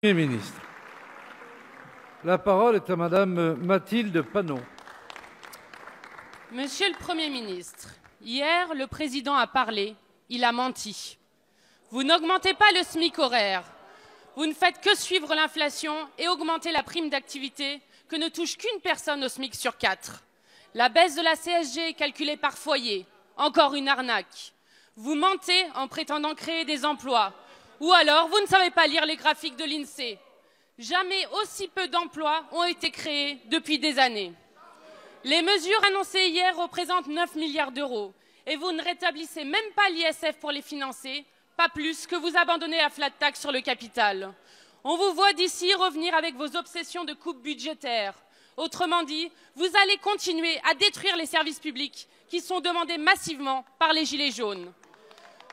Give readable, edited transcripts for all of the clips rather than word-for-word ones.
Premier ministre. La parole est à Madame Mathilde Panot. Monsieur le Premier ministre, hier, le Président a parlé, il a menti. Vous n'augmentez pas le SMIC horaire. Vous ne faites que suivre l'inflation et augmenter la prime d'activité que ne touche qu'une personne au SMIC sur 4. La baisse de la CSG est calculée par foyer. Encore une arnaque. Vous mentez en prétendant créer des emplois. Ou alors, vous ne savez pas lire les graphiques de l'INSEE. Jamais aussi peu d'emplois ont été créés depuis des années. Les mesures annoncées hier représentent 9 milliards d'euros et vous ne rétablissez même pas l'ISF pour les financer, pas plus que vous abandonnez la flat tax sur le capital. On vous voit d'ici revenir avec vos obsessions de coupe budgétaire. Autrement dit, vous allez continuer à détruire les services publics qui sont demandés massivement par les Gilets jaunes.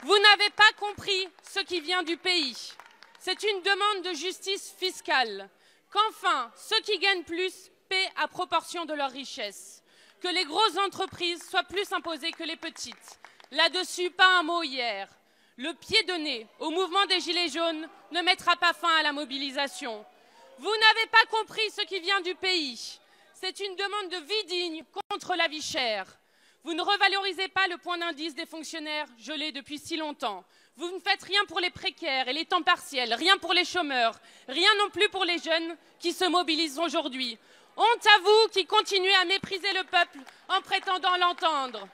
Vous n'avez pas compris ce qui vient du pays. C'est une demande de justice fiscale. Qu'enfin, ceux qui gagnent plus paient à proportion de leur richesse. Que les grosses entreprises soient plus imposées que les petites. Là-dessus, pas un mot hier. Le pied de nez au mouvement des Gilets jaunes ne mettra pas fin à la mobilisation. Vous n'avez pas compris ce qui vient du pays. C'est une demande de vie digne contre la vie chère. Vous ne revalorisez pas le point d'indice des fonctionnaires gelé depuis si longtemps. Vous ne faites rien pour les précaires et les temps partiels, rien pour les chômeurs, rien non plus pour les jeunes qui se mobilisent aujourd'hui. Honte à vous qui continuez à mépriser le peuple en prétendant l'entendre.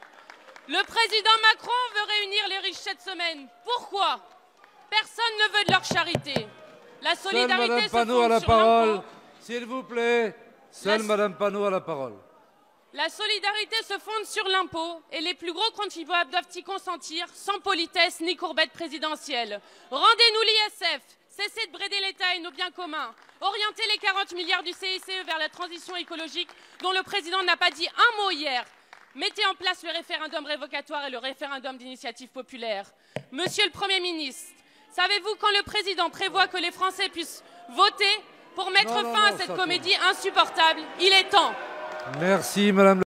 Le président Macron veut réunir les riches cette semaine. Pourquoi? Personne ne veut de leur charité. La solidarité se fonde sur l'impôt. S'il vous plaît, seule Madame Panot a la parole. La solidarité se fonde sur l'impôt et les plus gros contribuables doivent y consentir sans politesse ni courbette présidentielle. Rendez-nous l'ISF, cessez de brider l'État et nos biens communs. Orientez les 40 milliards du CICE vers la transition écologique dont le président n'a pas dit un mot hier. Mettez en place le référendum révocatoire et le référendum d'initiative populaire. Monsieur le Premier ministre, savez-vous quand le président prévoit que les Français puissent voter pour mettre fin à cette comédie insupportable? Il est temps. Merci, Madame.